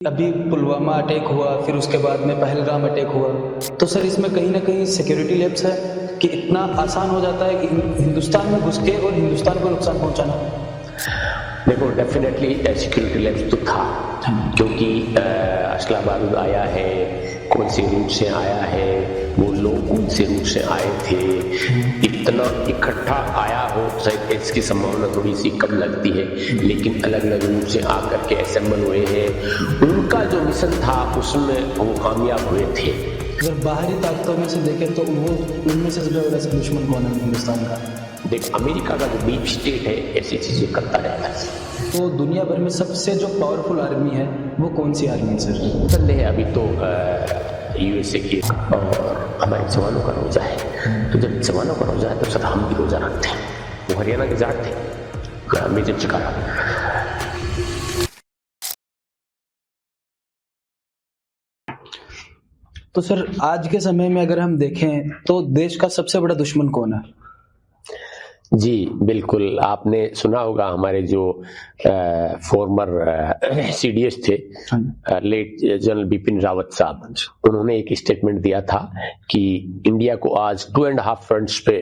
अभी पुलवामा अटैक हुआ, फिर उसके बाद में पहलगाम अटैक हुआ, तो सर इसमें कहीं न कहीं सिक्योरिटी लैप्स है कि इतना आसान हो जाता है कि हिंदुस्तान में घुस के और हिंदुस्तान को नुकसान पहुँचाना? देखो, डेफिनेटली सिक्योरिटी लैप्स तो था, क्योंकि असला बारूद आया है, कौन से रूट से आया है, वो लोग कौन से रूट से आए थे, इतना इकट्ठा आया हो शायद इसकी संभावना थोड़ी सी कम लगती है, लेकिन अलग अलग रूट से आकर के असेंबल हुए हैं। उनका जो मिशन था उसमें वो कामयाब हुए थे। अगर बाहरी ताकतों में से देखें तो वो उनमें से सबसे बड़ा दुश्मन कौन है हिंदुस्तान का? देख, अमेरिका का जो डीप स्टेट है ऐसी चीजें करता रहता है। तो दुनिया भर में सबसे जो पावरफुल आर्मी है वो कौन सी आर्मी है सर? संदेह है अभी तो यूएसए की और हमारे जवानों का रोजा है। तो जब जवानों का रोजा है तो सर हम भी रोजा रखते हैं। वो हरियाणा के जाट थे, मेजर चिकारा। तो सर आज के समय में अगर हम देखें तो देश का सबसे बड़ा दुश्मन कौन है? जी बिल्कुल, आपने सुना होगा हमारे जो फॉर्मर सीडीएस थे, लेट जनरल बिपिन रावत साहब, उन्होंने एक स्टेटमेंट दिया था कि इंडिया को आज 2.5 फ्रंट्स पे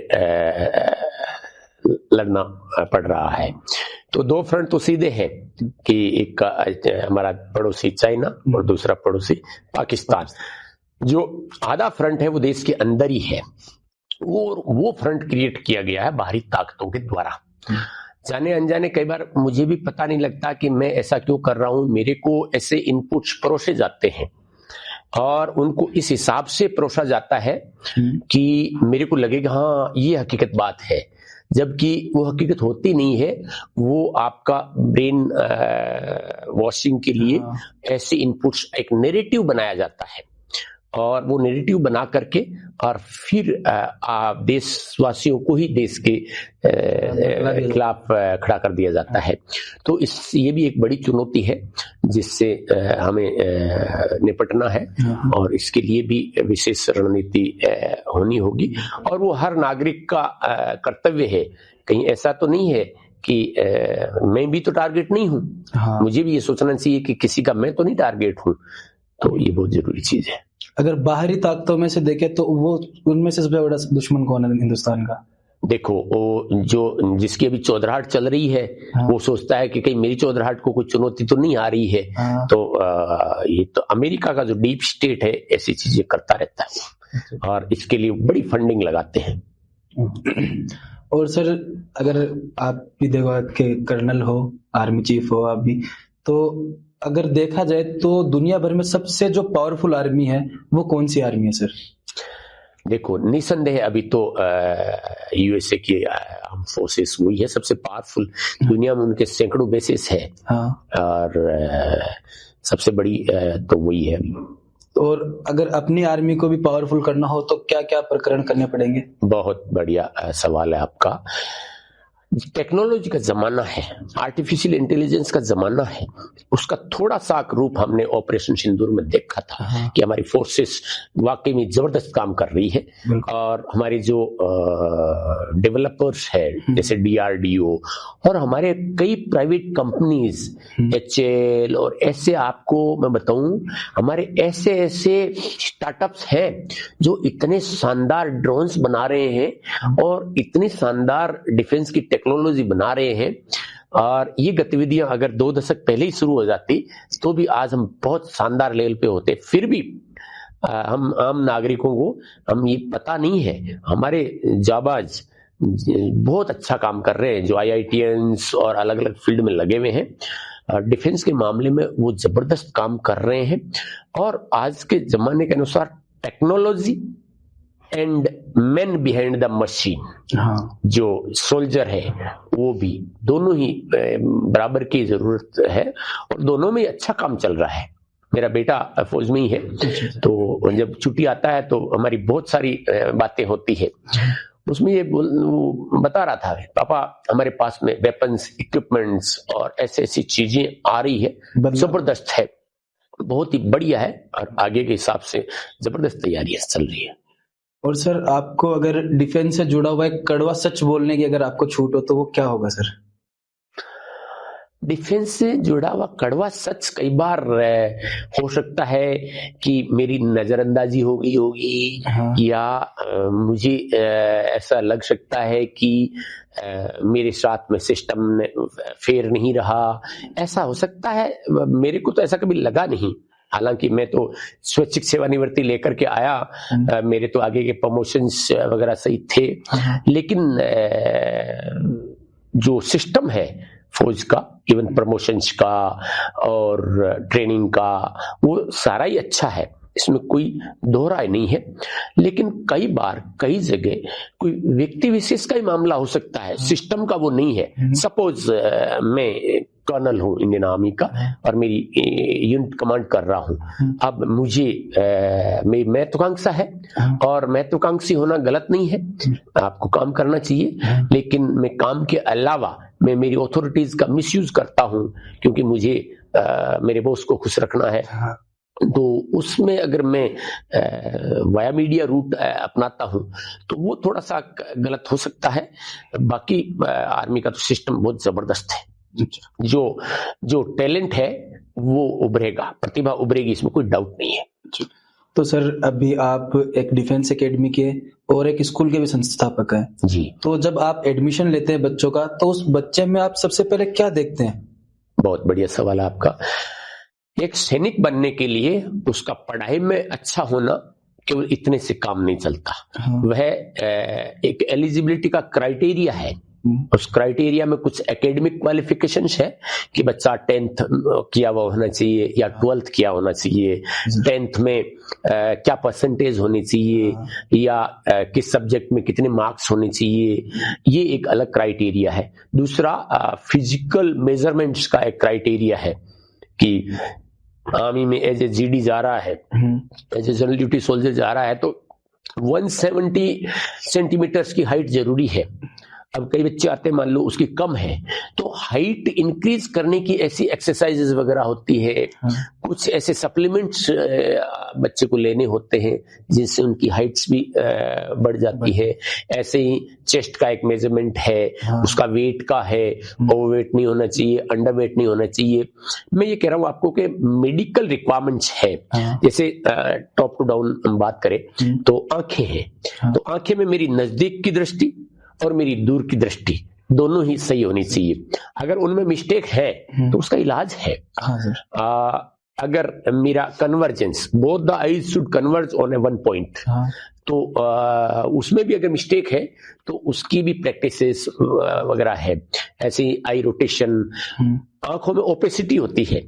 लड़ना पड़ रहा है। तो 2 फ्रंट तो सीधे हैं कि एक हमारा पड़ोसी चाइना और दूसरा पड़ोसी पाकिस्तान। जो आधा फ्रंट है वो देश के अंदर ही है। वो फ्रंट क्रिएट किया गया है बाहरी ताकतों के द्वारा। जाने अनजाने कई बार मुझे भी पता नहीं लगता कि मैं ऐसा क्यों कर रहा हूं। मेरे को ऐसे इनपुट्स परोसे जाते हैं और उनको इस हिसाब से परोसा जाता है कि मेरे को लगेगा हाँ ये हकीकत बात है, जबकि वो हकीकत होती नहीं है। वो आपका ब्रेन वॉशिंग के लिए ऐसे इनपुट्स, एक नैरेटिव बनाया जाता है और वो नैरेटिव बना करके और फिर देशवासियों को ही देश के खिलाफ खड़ा कर दिया जाता है। तो ये भी एक बड़ी चुनौती है जिससे हमें निपटना है और इसके लिए भी विशेष रणनीति होनी होगी और वो हर नागरिक का कर्तव्य है। कहीं ऐसा तो नहीं है कि मैं भी तो टारगेट नहीं हूं। मुझे भी ये सोचना चाहिए कि किसी का मैं तो नहीं टारगेट हूं। तो ये बहुत जरूरी चीज है। अगर बाहरी ताकतों में से देखें तो वो उनमें से सबसे बड़ा दुश्मन कौन है हिंदुस्तान का? देखो, वो जो जिसकी अभी चौधराहट चल रही है, वो सोचता है कि कहीं मेरी चौधराहट को कोई चुनौती तो नहीं आ रही है। तो ये तो अमेरिका का जो डीप स्टेट है ऐसी चीजें करता रहता है और इसके लिए बड़ी फंडिंग लगाते हैं। और सर अगर आप भी देखो कि कर्नल हो, आर्मी चीफ हो आप भी, तो अगर देखा जाए तो दुनिया भर में सबसे जो पावरफुल आर्मी है वो कौन सी आर्मी है सर? देखो, निसंदेह अभी तो यूएसए की आर्म फोर्सेस वही है सबसे पावरफुल। दुनिया में उनके सैकड़ों बेसेस है और सबसे बड़ी तो वही है। और अगर अपनी आर्मी को भी पावरफुल करना हो तो क्या क्या प्रकरण करने पड़ेंगे? बहुत बढ़िया सवाल है आपका। टेक्नोलॉजी का जमाना है, आर्टिफिशियल इंटेलिजेंस का जमाना है। उसका थोड़ा सा रूप हमने ऑपरेशन सिंदूर में देखा था कि हमारी फोर्सेस वाकई में जबरदस्त काम कर रही है और हमारी जो डेवलपर्स है जैसे डीआरडीओ और हमारे कई प्राइवेट कंपनीज एचएल और ऐसे, आपको मैं बताऊं हमारे ऐसे ऐसे स्टार्टअप्स हैं जो इतने शानदार ड्रोन्स बना रहे हैं और इतनी शानदार डिफेंस की टेक्नोलॉजी बना रहे हैं। और ये गतिविधियां अगर 2 दशक पहले ही शुरू हो जाती तो भी आज हम बहुत शानदार लेवल पे होते। फिर भी हम आम नागरिकों को हम ये पता नहीं है। हमारे जाबाज बहुत अच्छा काम कर रहे हैं जो आईआईटीएंस और अलग अलग फील्ड में लगे हुए हैं। डिफेंस के मामले में वो जबरदस्त काम कर रहे हैं और आज के जमाने के अनुसार technology and man behind the machine, जो सोल्जर है वो भी, दोनों ही बराबर की जरूरत है और दोनों में अच्छा काम चल रहा है। मेरा बेटा फौज में ही है, तो जब छुट्टी आता है तो हमारी बहुत सारी बातें होती है। उसमें ये बता रहा था, पापा हमारे पास में वेपन्स, इक्विपमेंट्स और ऐसी ऐसी चीजें आ रही है, जबरदस्त है, बहुत ही बढ़िया है और आगे के हिसाब से जबरदस्त तैयारियां चल रही है। और सर आपको अगर डिफेंस से जुड़ा हुआ एक कड़वा सच बोलने की अगर आपको छूट हो तो वो क्या होगा सर? डिफेंस से जुड़ा हुआ कड़वा सच कई बार हो सकता है कि मेरी नजरअंदाजी हो गई होगी, हाँ। या मुझे ऐसा लग सकता है कि मेरे साथ में सिस्टम ने फेयर नहीं रहा, ऐसा हो सकता है। मेरे को तो ऐसा कभी लगा नहीं, हालांकि मैं तो स्वैच्छिक सेवानिवृत्ति लेकर के आया, मेरे तो आगे के प्रमोशंस वगैरह सही थे, लेकिन जो सिस्टम है फौज का, इवन प्रमोशंस का और ट्रेनिंग का, वो सारा ही अच्छा है, इसमें कोई दोहराए नहीं है। लेकिन कई बार कई जगह कोई व्यक्ति विशेष का ही मामला हो सकता है, सिस्टम का वो नहीं है। सपोज मैं कर्नल हूँ इंडियन आर्मी का और मेरी यूनिट कमांड कर रहा हूँ, अब मुझे मेरी महत्वाकांक्षा है, और महत्वाकांक्षी होना गलत नहीं है, आपको काम करना चाहिए, लेकिन मैं काम के अलावा मैं मेरी अथॉरिटीज का मिसयूज करता हूँ क्योंकि मुझे मेरे बॉस को खुश रखना है, तो उसमें अगर मैं वाया मीडिया रूट अपनाता हूं तो वो थोड़ा सा गलत हो सकता है। बाकी आर्मी का तो सिस्टम बहुत जबरदस्त है, जो टैलेंट है वो उभरेगा, प्रतिभा उभरेगी, इसमें कोई डाउट नहीं है। तो सर अभी आप एक डिफेंस एकेडमी के और एक स्कूल के भी संस्थापक हैं जी। तो जब आप एडमिशन लेते हैं बच्चों का, तो उस बच्चे में आप सबसे पहले क्या देखते हैं? बहुत बढ़िया सवाल है आपका। एक सैनिक बनने के लिए उसका पढ़ाई में अच्छा होना केवल इतने से काम नहीं चलता। वह एक एलिजिबिलिटी का क्राइटेरिया है। उस क्राइटेरिया में कुछ एकेडमिक क्वालिफिकेशंस है कि बच्चा 10th किया हुआ होना चाहिए या 12th किया होना चाहिए, 10th में क्या परसेंटेज होनी चाहिए, या किस सब्जेक्ट में कितने मार्क्स होने चाहिए, ये एक अलग क्राइटेरिया है। दूसरा फिजिकल मेजरमेंट्स का एक क्राइटेरिया है कि आर्मी में एज ए जीडी जा रहा है, as a general duty soldier जा रहा है, तो 170 सेंटीमीटर्स की हाइट जरूरी है। अब कई बच्चे आते हैं, मान लो उसकी कम है, तो हाइट इंक्रीज करने की ऐसी एक्सरसाइजेज वगैरह होती है, कुछ ऐसे सप्लीमेंट्स बच्चे को लेने होते हैं जिनसे उनकी हाइट्स भी बढ़ जाती है। ऐसे ही चेस्ट का एक मेजरमेंट है, उसका वेट का है, ओवरवेट नहीं होना चाहिए, अंडरवेट नहीं होना चाहिए। मैं ये कह रहा हूँ आपको कि मेडिकल रिक्वायरमेंट्स है। जैसे टॉप टू डाउन हम बात करें तो आंखें हैं, तो आंखें में मेरी नजदीक की दृष्टि और मेरी दूर की दृष्टि दोनों ही सही होनी चाहिए। अगर उनमें मिस्टेक है तो उसका इलाज है। अगर मेरा convergence, both the eyes should converge on A one point, तो उसमें भी अगर मिस्टेक है तो उसकी भी प्रैक्टिसेस वगैरह है। ऐसे ही आई रोटेशन, आंखों में ओपेसिटी होती है,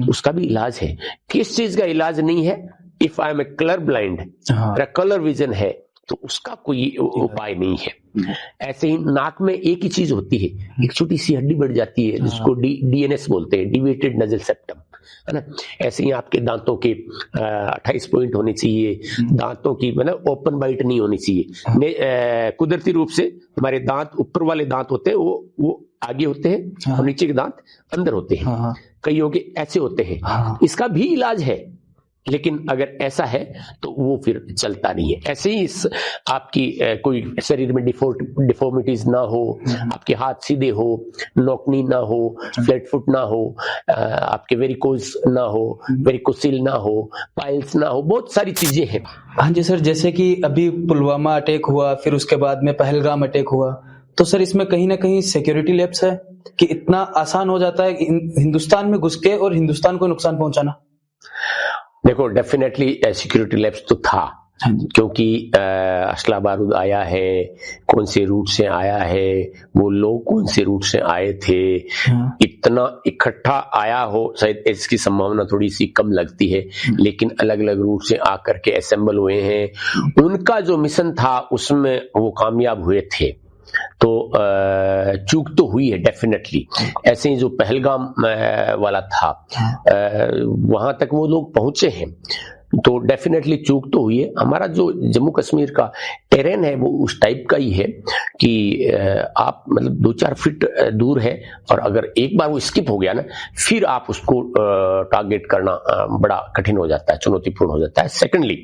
उसका भी इलाज है। किस चीज का इलाज नहीं है? If I am a colour blind, colour vision है, तो उसका कोई उपाय नहीं है। ऐसे ही नाक में एक ही चीज होती है, एक छोटी सी हड्डी बढ़ जाती है जिसको डीएनएस बोलते हैं, डिविएटेड नजल सेप्टम, है ना। ऐसे ही आपके दांतों के 28 पॉइंट होने चाहिए, दांतों की मतलब ओपन बाइट नहीं होनी चाहिए। कुदरती रूप से हमारे दांत, ऊपर वाले दांत होते हैं वो आगे होते हैं और नीचे के दांत अंदर होते हैं। कईयों के ऐसे होते हैं, इसका भी इलाज है, लेकिन अगर ऐसा है तो वो फिर चलता नहीं है। ऐसे ही आपकी कोई शरीर में डिफॉर्मिटीज ना हो, आपके हाथ सीधे हो, नोकनी ना हो, फ्लैट फुट ना हो, आपके वेरिकोज ना हो, वेरिकोसिल ना हो, पाइल्स ना हो, बहुत सारी चीजें हैं। हाँ जी सर, जैसे कि अभी पुलवामा अटैक हुआ, फिर उसके बाद में पहलगाम अटैक हुआ, तो सर इसमें कहीं ना कहीं सिक्योरिटी लैप्स है कि इतना आसान हो जाता है हिंदुस्तान में घुस के और हिंदुस्तान को नुकसान पहुंचाना? देखो, डेफिनेटली सिक्योरिटी लैप्स तो था, क्योंकि असला बारूद आया है, कौन से रूट से आया है, वो लोग कौन से रूट से आए थे, इतना इकट्ठा आया हो शायद इसकी संभावना थोड़ी सी कम लगती है, लेकिन अलग अलग रूट से आकर के असेंबल हुए हैं। उनका जो मिशन था उसमें वो कामयाब हुए थे, तो चूक तो हुई है डेफिनेटली। ऐसे ही जो पहलगाम वाला था, वहां तक वो लोग पहुंचे हैं, तो डेफिनेटली चूक तो हुई है। हमारा जो जम्मू कश्मीर का टेरेन है वो उस टाइप का ही है कि आप मतलब 2-4 फीट दूर है, और अगर एक बार वो स्किप हो गया ना, फिर आप उसको टारगेट करना बड़ा कठिन हो जाता है, चुनौतीपूर्ण हो जाता है। सेकेंडली,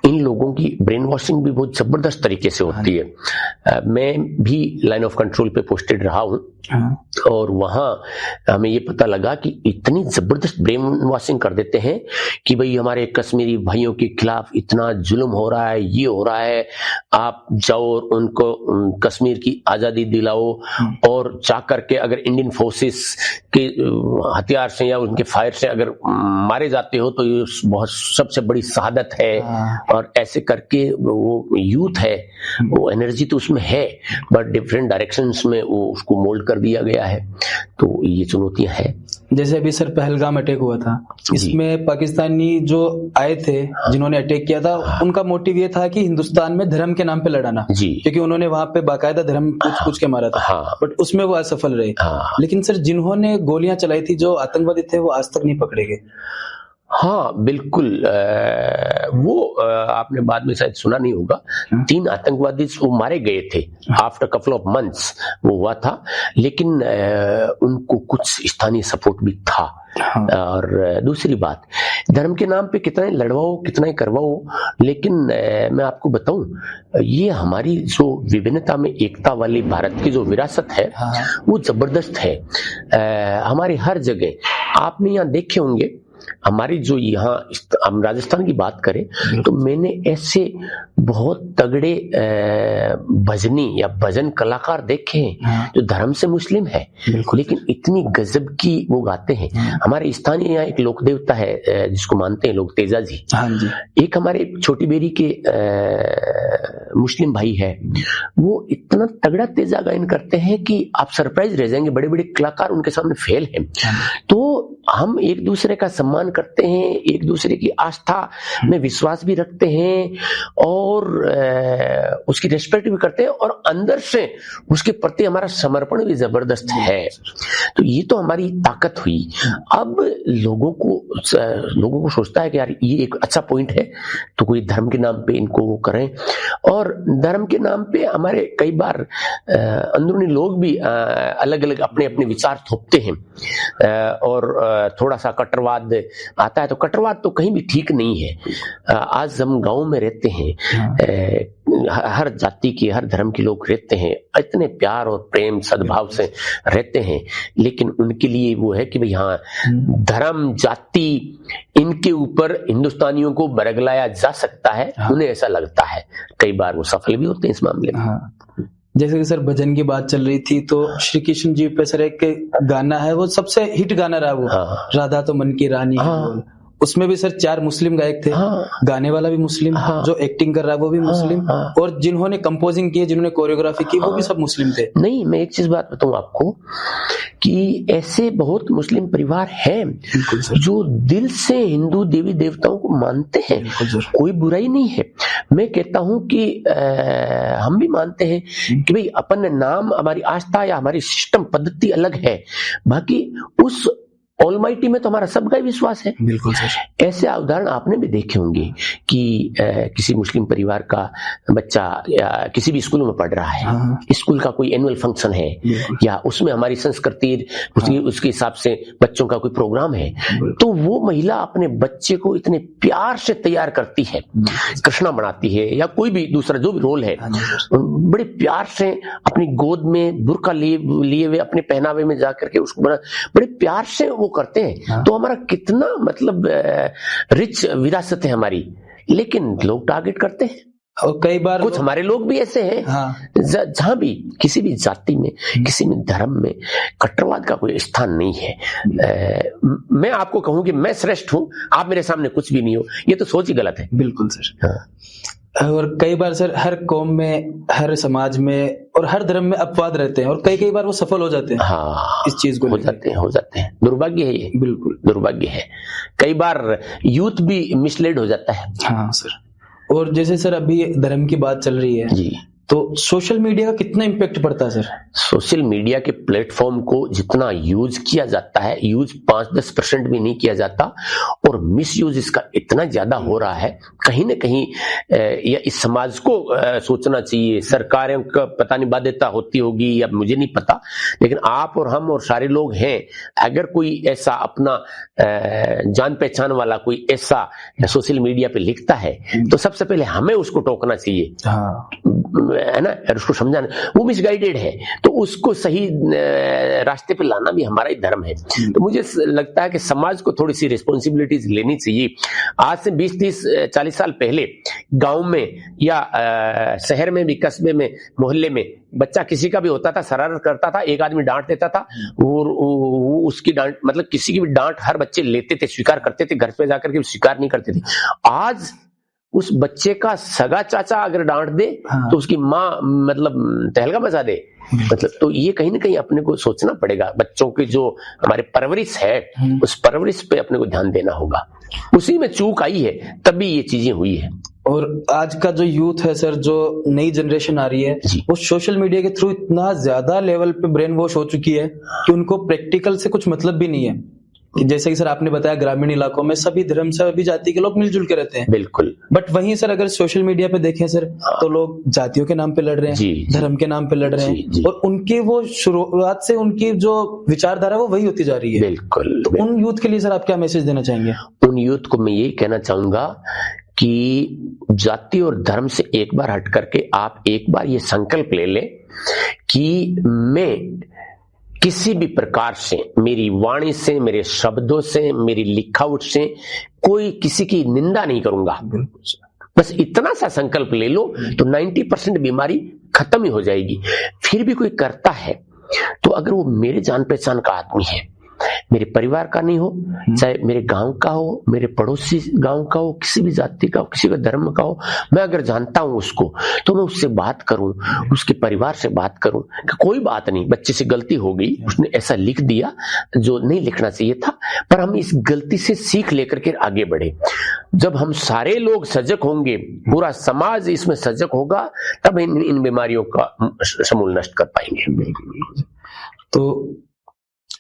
इन लोगों की ब्रेन वॉशिंग भी बहुत जबरदस्त तरीके से होती है। मैं भी लाइन ऑफ कंट्रोल पे पोस्टेड रहा हूँ और वहां हमें ये पता लगा कि इतनी जबरदस्त ब्रेन वॉशिंग कर देते हैं कि भाई हमारे कश्मीरी भाइयों के खिलाफ इतना जुल्म हो रहा है, ये हो रहा है, आप जाओ और उनको कश्मीर की आजादी दिलाओ, और जा करके अगर इंडियन फोर्सेस के हथियार से या उनके फायर से अगर मारे जाते हो तो ये बहुत सबसे बड़ी शहादत है। और ऐसे करके वो यूथ है, वो एनर्जी तो उसमें है बट डिफरेंट डायरेक्शंस में वो उसको मोल्ड कर दिया गया है। तो ये चुनौतियां हैं। जैसे अभी सर पहलगाम अटैक हुआ था, इसमें पाकिस्तानी जो आए थे जिन्होंने अटैक किया था, उनका मोटिव ये था कि हिंदुस्तान में धर्म के नाम पे लड़ाना, क्योंकि उन्होंने वहां पे बाकायदा धर्म पूछ के मारा था। बट उसमें वो असफल रहे। लेकिन सर जिन्होंने गोलियां चलाई थी, जो आतंकवादी थे, वो आज तक नहीं पकड़े गए। हाँ बिल्कुल, वो आपने बाद में शायद सुना नहीं होगा, 3 आतंकवादी वो मारे गए थे आफ्टर कपल ऑफ मंथ्स, वो हुआ था। लेकिन उनको कुछ स्थानीय सपोर्ट भी था। और दूसरी बात, धर्म के नाम पे कितना ही लड़वाओ, कितना ही करवाओ, लेकिन मैं आपको बताऊं, ये हमारी जो विभिन्नता में एकता वाली भारत की जो विरासत है वो जबरदस्त है। हमारी हर जगह आपने यहाँ देखे होंगे, हमारी जो यहाँ हम राजस्थान की बात करें तो मैंने ऐसे बहुत तगड़े भजनी या भजन कलाकार देखे हैं जो धर्म से मुस्लिम है लेकिन इतनी गजब की वो गाते हैं। हमारे स्थानीय यहाँ एक लोक देवता है जिसको मानते हैं लोग, तेजा जी। एक हमारे छोटी बेरी के मुस्लिम भाई है, वो इतना तगड़ा तेजा गायन करते हैं कि आप सरप्राइज रह जाएंगे, बड़े बड़े कलाकार उनके सामने फेल हैं। तो हम एक दूसरे का सम्मान करते हैं, एक दूसरे की आस्था में विश्वास भी रखते हैं और उसकी रिस्पेक्ट भी करते हैं, और अंदर से उसके प्रति हमारा समर्पण भी जबरदस्त है। तो ये तो हमारी ताकत हुई। अब लोगों को सोचता है कि यार ये एक अच्छा पॉइंट है, तो कोई धर्म के नाम पे इनको वो करें, और धर्म के नाम पे हमारे कई बार अंदरूनी लोग भी अलग अलग अपने अपने विचार थोपते हैं, और थोड़ा सा कट्टरवाद आता है। तो कट्टरवाद तो कहीं भी ठीक नहीं है। आज हम गांव में रहते हैं, हर जाति के, हर धर्म के लोग रहते हैं, इतने प्यार और प्रेम सद्भाव से रहते हैं, लेकिन उनके लिए वो है कि भाई हाँ, धर्म जाति इनके ऊपर हिंदुस्तानियों को बरगलाया जा सकता है। उन्हें ऐसा लगता है, कई बार वो सफल भी होते हैं इस मामले में। जैसे कि सर भजन की बात चल रही थी, तो श्री कृष्ण जी पे सर एक गाना है, वो सबसे हिट गाना रहा वो, राधा तो मन की रानी है। उसमें भी सर 4 मुस्लिम गायक थे। गाने वाला भी मुस्लिम, जो एक्टिंग कर रहा है वो भी मुस्लिम, और जिन्होंने कंपोजिंग की, जिन्होंने कोरियोग्राफी की, वो भी सब मुस्लिम थे। नहीं, मैं एक चीज बात बताऊं आपको कि ऐसे बहुत मुस्लिम परिवार हैं जो दिल से हिंदू देवी देवताओं को मानते हैं, कोई बुराई नहीं है। मैं कहता हूं कि हम भी मानते हैं कि भाई अपन नाम, हमारी आस्था या हमारी सिस्टम पद्धति अलग है, बाकी उस ऑलमाइटी में तो हमारा सबका ही विश्वास है। बिल्कुल सर। ऐसे उदाहरण आपने भी देखे होंगे कि किसी मुस्लिम परिवार का बच्चा या किसी भी स्कूल में पढ़ रहा है, स्कूल का कोई एनुअल फंक्शन है या उसमें हमारी संस्कृति उसके हिसाब से बच्चों का कोई प्रोग्राम है, तो वो महिला अपने बच्चे को इतने प्यार से तैयार करती है, कृष्णा बनाती है या कोई भी दूसरा जो भी रोल है, बड़े प्यार से अपनी गोद में बुर्का लिए हुए अपने पहनावे में जाकर के उसको बड़े प्यार से वो करते हैं। तो हमारा कितना मतलब रिच विरासत है हमारी, लेकिन लोग टारगेट करते हैं। और कई बार कुछ हमारे लोग भी ऐसे हैं जहां भी किसी भी जाति में, किसी भी धर्म में कट्टरवाद का कोई स्थान नहीं है। मैं आपको कहूं कि मैं श्रेष्ठ हूं, आप मेरे सामने कुछ भी नहीं हो, ये तो सोच ही गलत है। बिल्कुल सर। और कई बार सर हर कौम में, हर समाज में और हर धर्म में अपवाद रहते हैं, और कई बार वो सफल हो जाते हैं। इस चीज को हो जाते हैं। दुर्भाग्य है ये, बिल्कुल दुर्भाग्य है। कई बार यूथ भी मिसलेड हो जाता है। हाँ सर। और जैसे सर अभी धर्म की बात चल रही है जी, तो सोशल मीडिया का कितना इम्पैक्ट पड़ता है सर? सोशल मीडिया के प्लेटफॉर्म को जितना यूज किया जाता है, यूज 5-10% भी नहीं किया जाता, और मिस यूज इसका इतना ज्यादा हो रहा है, कहीं ना कहीं या इस समाज को सोचना चाहिए। सरकारों का पता नहीं बाध्यता होती होगी या मुझे नहीं पता, लेकिन आप और हम और सारे लोग हैं, अगर कोई ऐसा अपना जान पहचान वाला कोई ऐसा सोशल मीडिया पे लिखता है तो सबसे पहले हमें उसको टोकना चाहिए, हाँ, है ना, और उसको समझाना वो मिसगाइडेड है तो उसको सही रास्ते पे लाना भी हमारा ही धर्म है। तो मुझे लगता है कि समाज को थोड़ी सी रिस्पॉन्सिबिलिटीज लेनी चाहिए। आज से 20-30-40 साल पहले गांव में या शहर में भी, कस्बे में, मोहल्ले में बच्चा किसी का भी होता था, शरारत करता था, एक आदमी डांट देता था, और उसकी डांट, मतलब किसी की भी डांट हर बच्चे लेते थे, स्वीकार करते थे, घर पे जाकर के स्वीकार नहीं करते थे। आज उस बच्चे का सगा चाचा अगर डांट दे तो उसकी माँ मतलब तहलका मचा दे, मतलब तो ये कहीं ना कहीं अपने को सोचना पड़ेगा। बच्चों की जो हमारे परवरिश है उस परवरिश पे अपने को ध्यान देना होगा, उसी में चूक आई है तभी ये चीजें हुई है। और आज का जो यूथ है सर, जो नई जनरेशन आ रही है, वो सोशल मीडिया के थ्रू इतना ज्यादा लेवल पे ब्रेन वॉश हो चुकी है कि उनको प्रैक्टिकल से कुछ मतलब भी नहीं है। कि जैसे कि सर आपने बताया ग्रामीण इलाकों में सभी धर्म से, सभी जाति के लोग मिलजुल के रहते हैं, बिल्कुल, बट वहीं सर अगर सोशल मीडिया पे देखें सर, तो लोग जातियों के नाम पे लड़ रहे हैं, धर्म के नाम पे लड़ रहे हैं, और उनके वो शुरुआत से उनकी जो विचारधारा वो वही होती जा रही है। बिल्कुल। तो उन यूथ के लिए सर आप क्या मैसेज देना चाहेंगे? उन यूथ को मैं यही कहना चाहूंगा कि जाति और धर्म से एक बार हट करके आप एक बार ये संकल्प ले लें कि मैं किसी भी प्रकार से, मेरी वाणी से, मेरे शब्दों से, मेरी लिखावट से कोई किसी की निंदा नहीं करूंगा। बस इतना सा संकल्प ले लो तो 90% बीमारी खत्म ही हो जाएगी। फिर भी कोई करता है तो अगर वो मेरे जान पहचान का आदमी है, मेरे परिवार का नहीं हो, चाहे मेरे गांव का हो, मेरे पड़ोसी गांव का हो, किसी भी जाति का हो, किसी का धर्म का हो, मैं अगर जानता हूं उसको तो मैं उससे बात करूं, उसके परिवार से बात करूं कि कोई बात नहीं, बच्चे से गलती हो गई, उसने ऐसा लिख दिया जो नहीं लिखना चाहिए था, पर हम इस गलती से सीख लेकर के आगे बढ़े। जब हम सारे लोग सजग होंगे, पूरा समाज इसमें सजग होगा, तब इन बीमारियों का समूल नष्ट कर पाएंगे। तो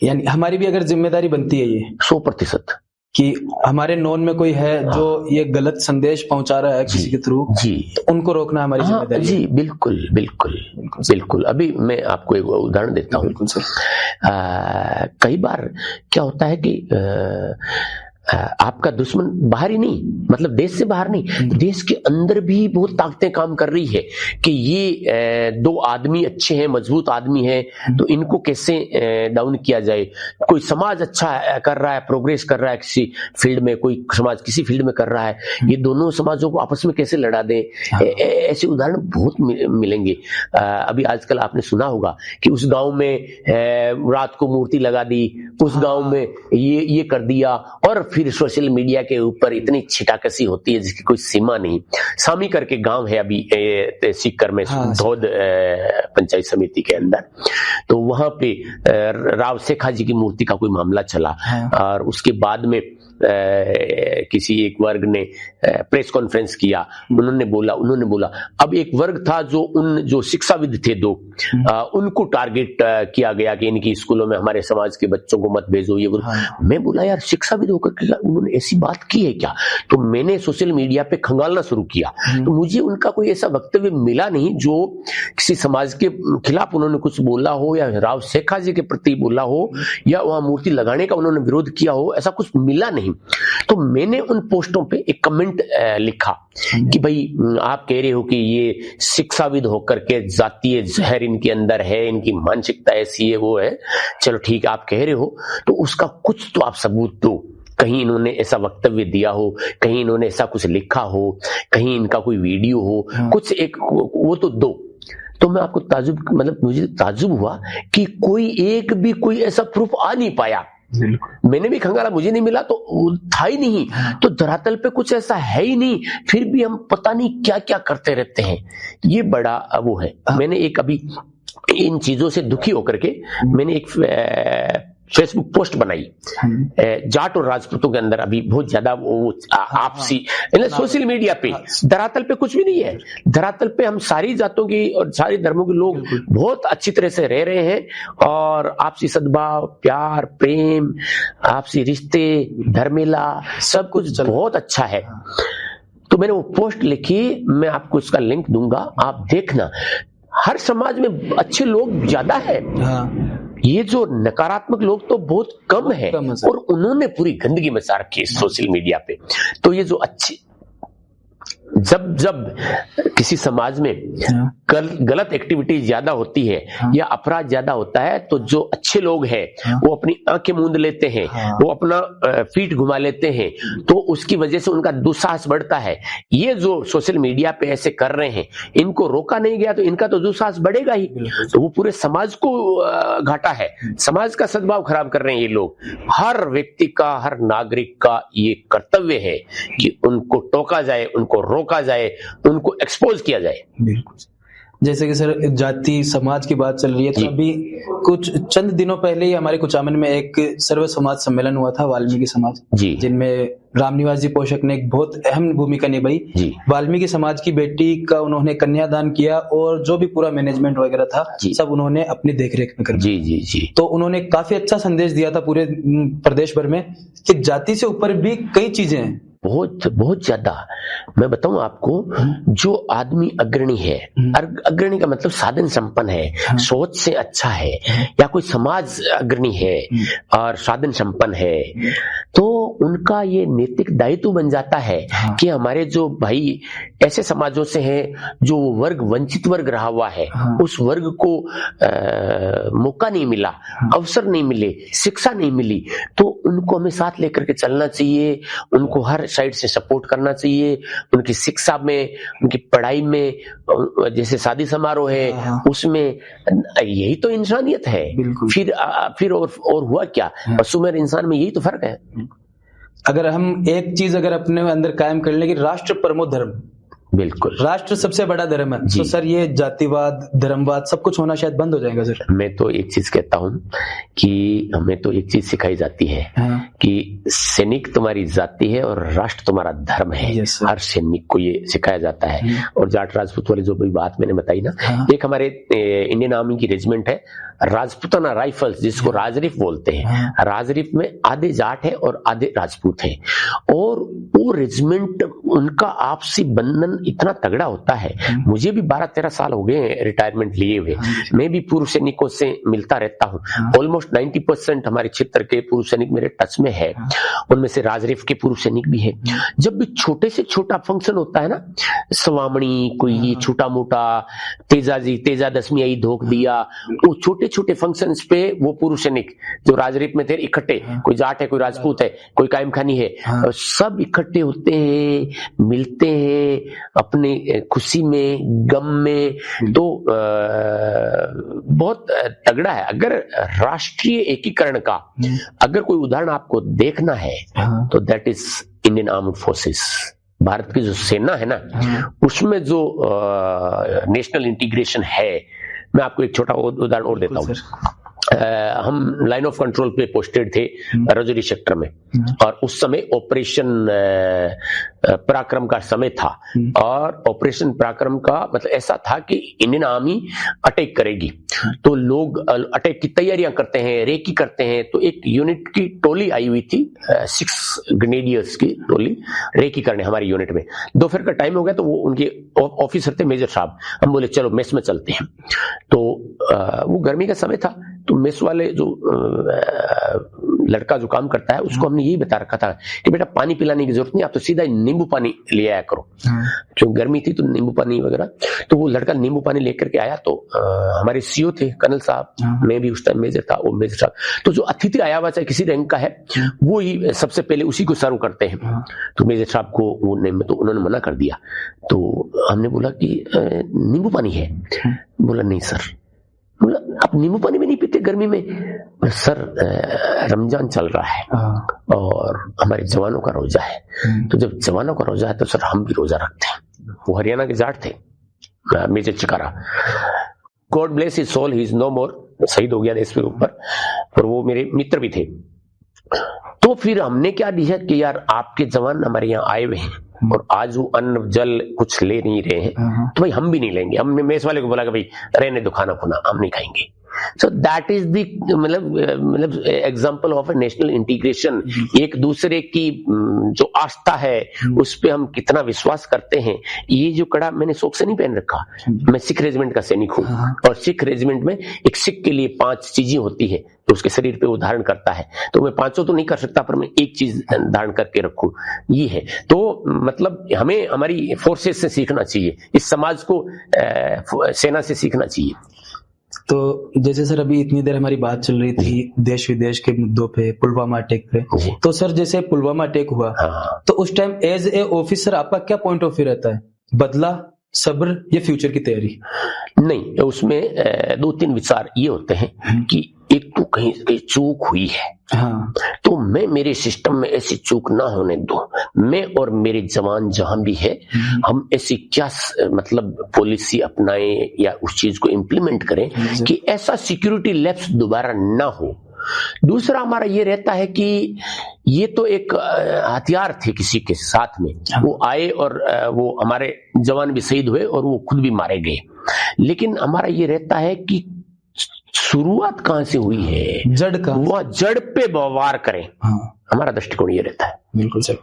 यानी हमारी भी अगर जिम्मेदारी बनती है ये 100% कि हमारे नॉन में कोई है जो ये गलत संदेश पहुंचा रहा है किसी के थ्रू, तो उनको रोकना हमारी जिम्मेदारी है। जी बिल्कुल बिल्कुल बिल्कुल। अभी मैं आपको एक उदाहरण देता हूँ। कई बार क्या होता है कि आपका दुश्मन बाहर ही नहीं, मतलब देश से बाहर नहीं, देश के अंदर भी बहुत ताकतें काम कर रही है कि ये दो आदमी अच्छे हैं, मजबूत आदमी हैं, तो इनको कैसे डाउन किया जाए। कोई समाज अच्छा कर रहा है, प्रोग्रेस कर रहा है किसी फील्ड में, कोई समाज किसी फील्ड में कर रहा है, ये दोनों समाजों को आपस में कैसे लड़ा दें। ऐसे उदाहरण बहुत मिलेंगे। अभी आजकल आपने सुना होगा कि उस गांव में रात को मूर्ति लगा दी, उस गांव में ये कर दिया, और फिर सोशल मीडिया के ऊपर इतनी छिटाकसी होती है जिसकी कोई सीमा नहीं। सामी करके गांव है अभी सीकर में, धौद पंचायत समिति के अंदर, तो वहां पे राव शेखा जी की मूर्ति का कोई मामला चला, और उसके बाद में किसी एक वर्ग ने प्रेस कॉन्फ्रेंस किया, उन्होंने बोला अब एक वर्ग था जो शिक्षाविद थे दो, उनको टारगेट किया गया कि इनकी स्कूलों में हमारे समाज के बच्चों को मत भेजो ये। मैं बोला यार शिक्षाविद होकर के उन्होंने ऐसी बात की है क्या? तो मैंने सोशल मीडिया पे खंगालना शुरू किया, तो मुझे उनका कोई ऐसा वक्तव्य मिला नहीं जो किसी समाज के खिलाफ उन्होंने कुछ बोला हो, या राव शेखा जी के प्रति बोला हो, या वहां मूर्ति लगाने का उन्होंने विरोध किया हो, ऐसा कुछ मिला नहीं। तो मैंने उन पोस्टों पे एक कमेंट लिखा कि भाई आप कह रहे हो कि ये शिक्षाविद होकर के जातीय जहर इनके अंदर है, इनकी मानसिकता ऐसी है, वो है, चलो ठीक है आप कह रहे हो, तो उसका कुछ तो आप सबूत दो। कहीं इन्होंने ऐसा वक्तव्य दिया हो, कहीं इन्होंने ऐसा कुछ लिखा हो, कहीं इनका कोई वीडियो हो, कुछ एक वो तो दो। तो मैं आपको मुझे ताजुब हुआ कि कोई ऐसा प्रूफ आ नहीं पाया। मैंने भी खंगाला, मुझे नहीं मिला, तो था ही नहीं, तो धरातल पे कुछ ऐसा है ही नहीं, फिर भी हम पता नहीं क्या क्या करते रहते हैं। ये बड़ा वो है। मैंने एक अभी इन चीजों से दुखी होकर के मैंने एक फेसबुक पोस्ट बनाई, जाट और राजपूतों के अंदर अभी बहुत ज्यादा वो आपसी सोशल मीडिया पे, धरातल पे कुछ भी नहीं है। धरातल पे हम सारी जातों की और सारे धर्मों के लोग बहुत अच्छी तरह से रह रहे हैं, और आपसी सद्भाव, प्यार, प्रेम, आपसी रिश्ते, धर्मेला, सब कुछ बहुत अच्छा है। तो मैंने वो पोस्ट लिखी, मैं आपको इसका लिंक दूंगा, आप देखना। हर समाज में अच्छे लोग ज्यादा है, ये जो नकारात्मक लोग तो बहुत कम है, और उन्होंने पूरी गंदगी मचा रखी है सोशल मीडिया पे। तो ये जो अच्छी, जब किसी समाज में गलत एक्टिविटी ज्यादा होती है या अपराध ज्यादा होता है, तो जो अच्छे लोग हैं वो अपनी आंखें मूंद लेते हैं, वो अपना फीट घुमा लेते हैं, तो उसकी वजह से उनका दुस्साहस बढ़ता है। ये जो सोशल मीडिया पे ऐसे कर रहे हैं, इनको रोका नहीं गया तो इनका तो दुस्साहस बढ़ेगा ही, तो वो पूरे समाज को घाटा है, समाज का सद्भाव खराब कर रहे हैं ये लोग। हर व्यक्ति का, हर नागरिक का ये कर्तव्य है कि उनको टोका जाए, उनको रोका जाए, उनको एक्सपोज किया जाए। बिल्कुल। जैसे कि सर जाति समाज की बात चल रही है, तो अभी कुछ चंद दिनों पहले ही हमारे कुचामन में एक सर्व समाज सम्मेलन हुआ था, वाल्मीकि समाज जी, जिनमें रामनिवास जी पोषक ने एक बहुत अहम भूमिका निभाई। वाल्मीकि समाज की बेटी का उन्होंने कन्यादान किया, और जो भी पूरा मैनेजमेंट वगैरह था सब उन्होंने अपनी देखरेख में कर जी जी जी। तो उन्होंने काफी अच्छा संदेश दिया था पूरे प्रदेश भर में कि जाति से ऊपर भी कई चीजें हैं, बहुत ज्यादा। मैं बताऊं आपको, जो आदमी अग्रणी है, अग्रणी का मतलब साधन संपन्न है, सोच से अच्छा है, या कोई समाज अग्रणी है और साधन संपन्न है, तो उनका ये नैतिक दायित्व बन जाता है कि हमारे जो भाई ऐसे समाजों से हैं जो वर्ग वंचित वर्ग रहा हुआ है, उस वर्ग को मौका नहीं मिला, अवसर नहीं मिले, शिक्षा नहीं मिली, तो उनको हमें साथ लेकर के चलना चाहिए, उनको हर साइड से सपोर्ट करना चाहिए, उनकी शिक्षा में, उनकी पढ़ाई में, जैसे शादी समारोह है उसमें, यही तो इंसानियत है। फिर और हुआ क्या, पशु में इंसान में यही तो फर्क है। अगर हम एक चीज अगर अपने अंदर कायम कर लें कि राष्ट्र परमो धर्म, बिल्कुल, राष्ट्र सबसे बड़ा धर्म है, तो सर ये जातिवाद, धर्मवाद सब कुछ होना शायद बंद हो जाएगा सर। मैं तो एक चीज कहता हूँ कि हमें तो एक चीज सिखाई जाती है कि सैनिक तुम्हारी जाति है और राष्ट्र तुम्हारा धर्म है। हर सैनिक को ये सिखाया जाता है। और जाट राजपूत वाली जो भी बात मैंने बताई ना, एक हमारे इंडियन आर्मी की रेजिमेंट है राजपूताना राइफल्स, जिसको राजरीफ बोलते हैं। राजरीफ में आधे जाट है और आधे राजपूत है, और वो रेजिमेंट, उनका आपसी बंधन इतना तगड़ा होता है। मुझे भी 12-13 साल हो गए रिटायरमेंट लिए हुए, मैं भी पूर्व सैनिकों से मिलता रहता हूँ। ऑलमोस्ट 90% हमारे क्षेत्र के पूर्व सैनिक मेरे टच में है, उनमें से राजरीफ के पूर्व सैनिक भी है। जब भी छोटे से छोटा फंक्शन होता है ना, स्वामणी, कोई छोटा मोटा, तेजा दशमी आई धोख दिया, वो छोटे छोटे फंक्शंस पे वो पूर्व सैनिक जो राजरीफ में थे इकट्ठे, कोई जाट है, कोई राजपूत है, कोई कायम खानी है, सब इकट्ठे होते हैं, मिलते हैं अपने खुशी में, गम में। तो बहुत तगड़ा है। अगर राष्ट्रीय एकीकरण का अगर कोई उदाहरण आपको देखना है तो that is Indian armed forces. Bharat की जो सेना है ना, उसमें जो नेशनल इंटीग्रेशन है, मैं आपको एक छोटा उदाहरण और देता हूँ। हम लाइन ऑफ कंट्रोल पे पोस्टेड थे रजौरी सेक्टर में, और उस समय ऑपरेशन पराक्रम का समय था। और ऑपरेशन पराक्रम का मतलब ऐसा था कि इंडियन आर्मी अटैक करेगी, तो लोग अटैक की तैयारियां करते हैं, रेकी करते हैं। तो एक यूनिट की टोली आई हुई थी, 6 ग्रेनेडियर्स की टोली रेकी करने हमारी यूनिट में। दोपहर का टाइम हो गया, तो वो उनके ऑफिसर थे मेजर साहब, हम बोले चलो मेस में चलते हैं। तो वो गर्मी का समय था, तो मेस वाले जो लड़का जो काम करता है उसको हमने यही बता रखा था कि बेटा पानी पिलाने की जरूरत नहीं, आप तो सीधा नींबू पानी ले आया करो, क्योंकि गर्मी थी तो नींबू पानी वगैरह। तो वो लड़का नींबू पानी लेकर के आया। तो हमारे सीओ थे कर्नल साहब, मैं भी उस टाइम मेजर था, वो मेजर साहब। तो जो अतिथि आया हुआ चाहे किसी रैंक का है, वो ही सबसे पहले उसी को सर्व करते हैं। तो मेजर साहब को वो तो उन्होंने मना कर दिया। तो हमने बोला कि नींबू पानी है? बोला नहीं सर। बोला आप नींबू पानी भी नहीं पीते गर्मी में? सर रमजान चल रहा है और हमारे जवानों का रोजा है, तो जब जवानों का रोजा है तो सर हम भी रोजा रखते हैं। वो हरियाणा के जाट थे, major Chikara, God bless his soul, he is no more. शहीद हो गया देश के ऊपर, और वो मेरे मित्र भी थे। तो फिर हमने क्या डिसाइड किया, यार आपके जवान हमारे यहाँ आए हुए हैं और आज वो अन्न जल कुछ ले नहीं रहे हैं, तो भाई हम भी नहीं लेंगे। हमने मेस वाले को बोला कि भाई रहने दो खाना खुना, हम नहीं खाएंगे। सो दैट इज द मतलब example of A national integration. एक दूसरे की जो आस्था है उस पे हम कितना विश्वास करते हैं। ये जो कड़ा मैंने शौक से नहीं पहन रखा, मैं सिख रेजिमेंट का सैनिक हूँ, और सिख रेजिमेंट में एक सिख के लिए 5 चीजें होती है तो उसके शरीर पे वो धारण करता है। तो मैं 5 तो नहीं कर सकता, पर मैं एक चीज धारण करके रखूं, ये है। तो मतलब हमें हमारी फोर्सेस से सीखना चाहिए, इस समाज को सेना से सीखना चाहिए। तो जैसे सर अभी इतनी देर हमारी बात चल रही थी देश विदेश के मुद्दों पे, पुलवामा अटैक पे, तो सर जैसे पुलवामा अटैक हुआ, तो उस टाइम एज ए ऑफिसर आपका क्या पॉइंट ऑफ व्यू रहता है? बदला, सब्र या फ्यूचर की तैयारी? नहीं, उसमें 2-3 विचार ये होते हैं कि एक तो कहीं चूक हुई है, हाँ, तो मैं मेरे सिस्टम में ऐसी चूक ना होने दूं। मैं और मेरे जवान जहां भी है, हम ऐसी क्या मतलब पॉलिसी अपनाएं या उस चीज को इम्प्लीमेंट करें कि ऐसा सिक्योरिटी लैप्स दोबारा ना हो। दूसरा हमारा ये रहता है कि ये तो एक हथियार थे किसी के साथ में, वो आए और वो हमारे जवान भी शहीद हुए और वो खुद भी मारे गए। लेकिन हमारा ये रहता है कि शुरुआत कहां से हुई है, जड़ का, वह जड़ पे वार करें। हाँ, हमारा दृष्टिकोण ये रहता है। बिल्कुल सर।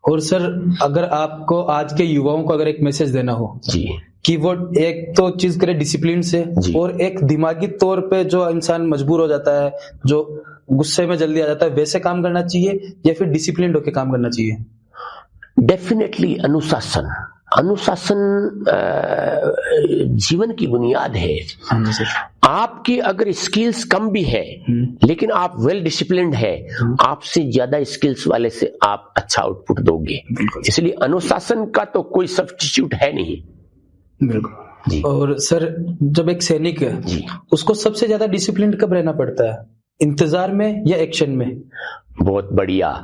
और सर अगर आपको आज के युवाओं को अगर एक मैसेज देना हो जी, कि वो एक तो चीज करे डिसिप्लिन से, और एक दिमागी तौर पे जो इंसान मजबूर हो जाता है, जो गुस्से में जल्दी आ जाता है, वैसे काम करना चाहिए या फिर डिसिप्लिन होकर काम करना चाहिए? डेफिनेटली अनुशासन जीवन की बुनियाद है। आपकी अगर स्किल्स कम भी है लेकिन आप वेल डिसिप्लिन्ड है, आपसे ज्यादा स्किल्स वाले से आप अच्छा आउटपुट दोगे। इसलिए अनुशासन का तो कोई सब्स्टिट्यूट है नहीं। बिल्कुल। और सर जब एक सैनिक है उसको सबसे ज्यादा डिसिप्लिन कब रहना पड़ता है, इंतजार में या एक्शन में? बहुत बढ़िया।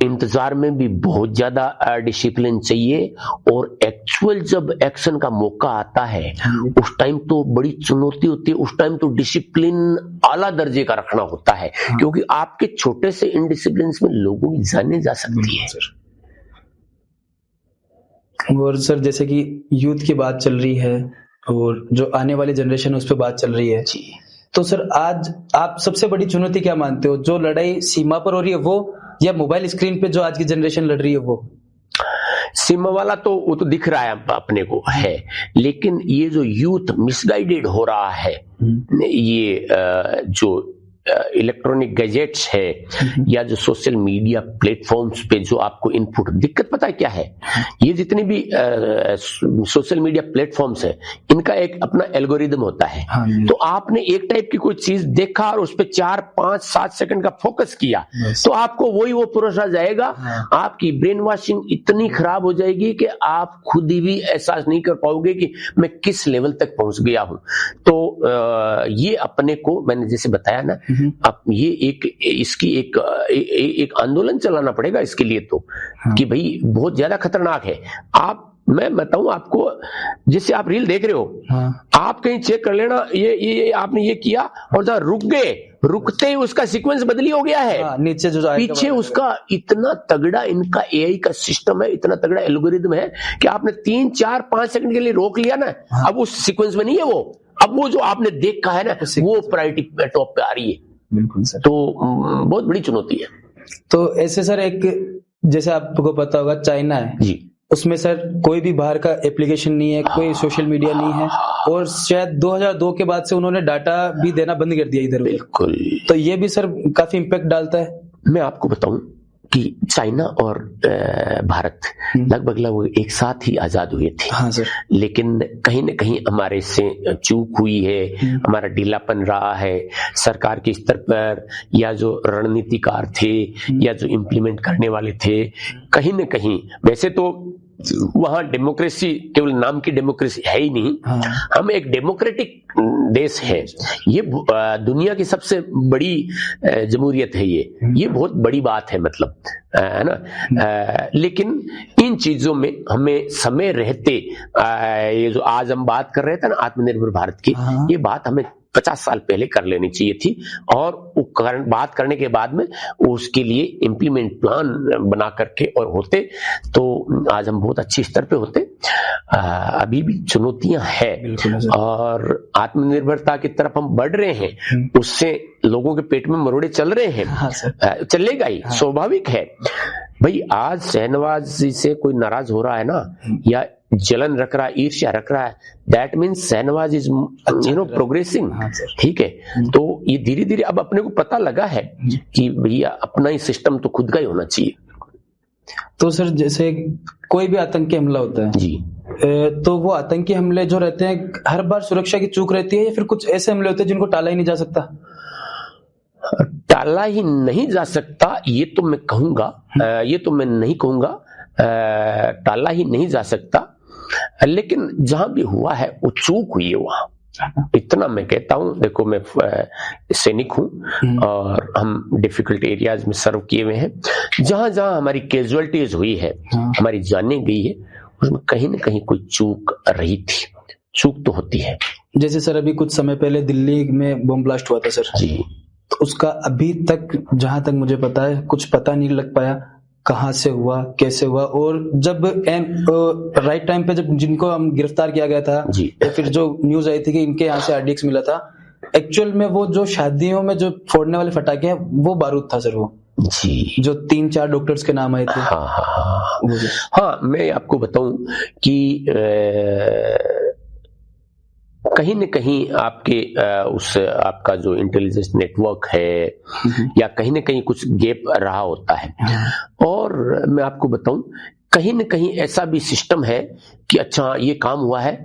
इंतजार में भी बहुत ज्यादा डिसिप्लिन चाहिए, और एक्चुअल जब एक्शन का मौका आता है उस टाइम तो बड़ी चुनौती होती है। उस टाइम तो डिसिप्लिन आला दर्जे का रखना होता है, क्योंकि आपके छोटे से इनडिसिप्लिन में लोगों की जाने जा सकती है। और सर जैसे कि यूथ की बात चल रही है और जो आने वाली जनरेशन उस पर बात चल रही है, तो सर आज आप सबसे बड़ी चुनौती क्या मानते हो? जो लड़ाई सीमा पर हो रही है वो, या मोबाइल स्क्रीन पे जो आज की जनरेशन लड़ रही है वो? सीमा वाला तो वो तो दिख रहा है अपने को है, लेकिन ये जो यूथ मिसगाइडेड हो रहा है, ये जो इलेक्ट्रॉनिक गैजेट्स है या जो सोशल मीडिया प्लेटफॉर्म्स पे जो आपको इनपुट, दिक्कत पता है क्या है? ये जितने भी सोशल मीडिया प्लेटफॉर्म्स है, इनका एक अपना एल्गोरिदम होता है। तो आपने एक टाइप की कोई चीज देखा और उस पर 4, 5, 7 सेकंड का फोकस किया, तो आपको वही वो परोसा जाएगा। आपकी ब्रेन वॉशिंग इतनी खराब हो जाएगी कि आप खुद ही एहसास नहीं कर पाओगे कि मैं किस लेवल तक पहुंच गया हूं। तो ये अपने को, मैंने जैसे बताया ना, अब ये इसकी एक आंदोलन चलाना पड़ेगा इसके लिए तो, कि भाई बहुत ज्यादा खतरनाक है। मैं बताऊं आपको, जैसे आप रील देख रहे हो, आप कहीं चेक कर लेना, ये आपने ये किया और जब रुक गए, रुकते ही उसका सीक्वेंस बदली हो गया है। नीचे जो पीछे उसका इतना तगड़ा इनका एआई का सिस्टम है, इतना तगड़ा एल्गोरिदम है कि आपने 3, 4, 5 सेकंड के लिए रोक लिया ना, अब उस सीक्वेंस में नहीं है वो, अब वो जो आपने देखा है ना, वो प्रायोरिटी टॉप पे आ रही है। बिल्कुल सर। तो बहुत बड़ी चुनौती है। तो ऐसे सर एक, जैसे आपको पता होगा चाइना है जी, उसमें सर कोई भी बाहर का एप्लीकेशन नहीं है, कोई सोशल मीडिया नहीं है, और शायद 2002 के बाद से उन्होंने डाटा भी देना बंद कर दिया इधर। बिल्कुल। तो ये भी सर काफी इम्पैक्ट डालता है। मैं आपको बताऊं कि चाइना और भारत लगभग एक साथ ही आजाद हुए थे। हाँ सर। लेकिन कहीं न कहीं हमारे से चूक हुई है, हमारा ढीलापन रहा है सरकार के स्तर पर, या जो रणनीतिकार थे या जो इम्प्लीमेंट करने वाले थे, कहीं न कहीं। वैसे तो वहां डेमोक्रेसी केवल नाम की डेमोक्रेसी है ही नहीं, हम एक डेमोक्रेटिक देश है। ये दुनिया की सबसे बड़ी जमहूरियत है, ये बहुत बड़ी बात है, मतलब है ना। लेकिन इन चीजों में हमें समय रहते, ये जो आज हम बात कर रहे थे ना आत्मनिर्भर भारत की, ये बात हमें 50 साल पहले कर लेनी चाहिए थी, और बात करने के बाद में उसके लिए इम्प्लीमेंट प्लान बना करके और होते तो आज हम बहुत अच्छे स्तर पे होते। अभी भी चुनौतियां हैं और आत्मनिर्भरता की तरफ हम बढ़ रहे हैं, उससे लोगों के पेट में मरोड़े चल रहे हैं। हाँ सर। चलेगा ही, स्वाभाविक है भाई। आज शहनवाज जी से कोई नाराज हो रहा है ना, या जलन रख रहा है, ईर्ष्या रख रहा है, that means Shahnawaz is progressing. ठीक है, तो ये धीरे धीरे अब अपने को पता लगा है कि भैया अपना ही सिस्टम तो खुद का ही होना चाहिए। तो सर जैसे कोई भी आतंकी हमला होता है जी, तो वो आतंकी हमले जो रहते हैं हर बार सुरक्षा की चूक रहती है, या फिर कुछ ऐसे हमले होते हैं जिनको टाला ही नहीं जा सकता? टाला ही नहीं जा सकता ये तो मैं कहूंगा, ये तो मैं नहीं कहूंगा टाला ही नहीं जा सकता, लेकिन जहां भी हुआ है वो चूक हुई है वहां, इतना मैं कहता हूं। देखो मैं सैनिक हूं और हम डिफिकल्ट एरियाज में सर्व किए हुए हैं। जहां जहां हमारी कैजुअलिटीज हुई है, हमारी जाने गई है, उसमें कहीं ना कहीं कोई चूक रही थी, चूक तो होती है। जैसे सर अभी कुछ समय पहले दिल्ली में बम ब्लास्ट हुआ था सर जी, तो उसका अभी तक जहां तक मुझे पता है कुछ पता नहीं लग पाया कहां से हुआ, कैसे हुआ, और जब राइट टाइम पे जब जिनको हम गिरफ्तार किया गया था, या फिर जो न्यूज आई थी कि इनके यहाँ से RDX मिला था, एक्चुअल में वो जो शादियों में जो फोड़ने वाले फटाके हैं वो बारूद था सर, वो जी, जो 3-4 डॉक्टर्स के नाम आए थे। हाँ, मैं आपको बताऊं कि कहीं न कहीं आपके उस आपका जो इंटेलिजेंस नेटवर्क है, या कहीं न कहीं कुछ गैप रहा होता है। और मैं आपको बताऊं कहीं न कहीं ऐसा भी सिस्टम है कि अच्छा ये काम हुआ है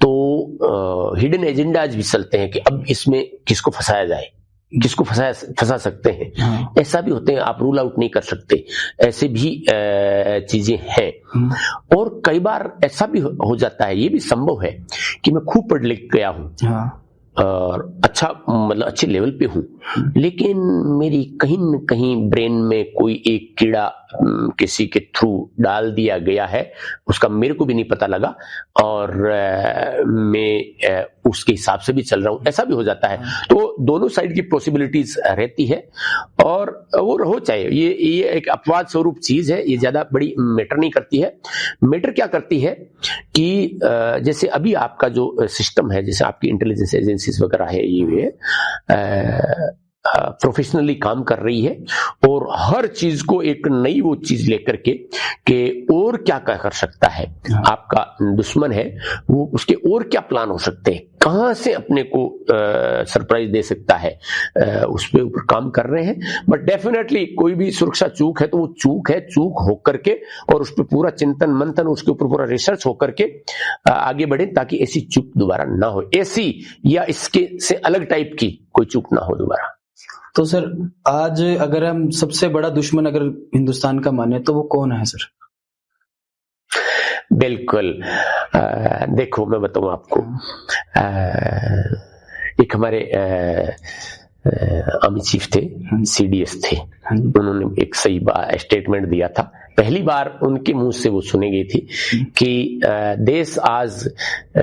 तो हिडन एजेंडाज भी चलते हैं कि अब इसमें किसको फंसाया जाए, किसको फंसा सकते हैं। ऐसा भी होते हैं, आप रूल आउट नहीं कर सकते, ऐसे भी चीजें हैं। और कई बार ऐसा भी हो जाता है, ये भी संभव है कि मैं खूब पढ़ लिख गया हूं और अच्छा मतलब अच्छे लेवल पे हूं, लेकिन मेरी कहीं न कहीं ब्रेन में कोई एक कीड़ा किसी के थ्रू डाल दिया गया है, उसका मेरे को भी नहीं पता लगा, और मैं उसके हिसाब से भी चल रहा हूं, ऐसा भी हो जाता है। तो दोनों साइड की पॉसिबिलिटीज रहती है, और वो हो चाहे ये एक अपवाद स्वरूप चीज है, ये ज्यादा बड़ी मैटर नहीं करती है। मैटर क्या करती है कि जैसे अभी आपका जो सिस्टम है, जैसे आपकी इंटेलिजेंस एजेंसीज वगैरह है, ये प्रोफेशनली काम कर रही है, और हर चीज को एक नई वो चीज लेकर के और क्या कर सकता है आपका दुश्मन है, वो उसके और क्या प्लान हो सकते हैं, कहां से अपने को सरप्राइज दे सकता है, उस पे ऊपर काम कर रहे हैं। बट डेफिनेटली कोई भी सुरक्षा चूक है तो वो चूक है, चूक होकर के, और उस पर पूरा चिंतन मंथन, उसके ऊपर पूरा रिसर्च होकर के आगे बढ़े, ताकि ऐसी चूक दोबारा ना हो, ऐसी या इसके से अलग टाइप की कोई चूक ना हो दोबारा। तो सर आज अगर हम सबसे बड़ा दुश्मन अगर हिंदुस्तान का माने तो वो कौन है सर? बिल्कुल, देखो मैं बताऊं आपको, एक हमारे आर्मी चीफ थे, CDS थे, उन्होंने एक सही स्टेटमेंट दिया था, पहली बार उनके मुंह से वो सुनी गई थी कि देश आज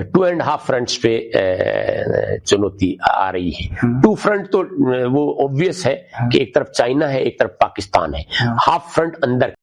2.5 फ्रंट्स पे चुनौती आ रही है। 2 फ्रंट तो वो ऑब्वियस है कि एक तरफ चाइना है, एक तरफ पाकिस्तान है, हाफ फ्रंट अंदर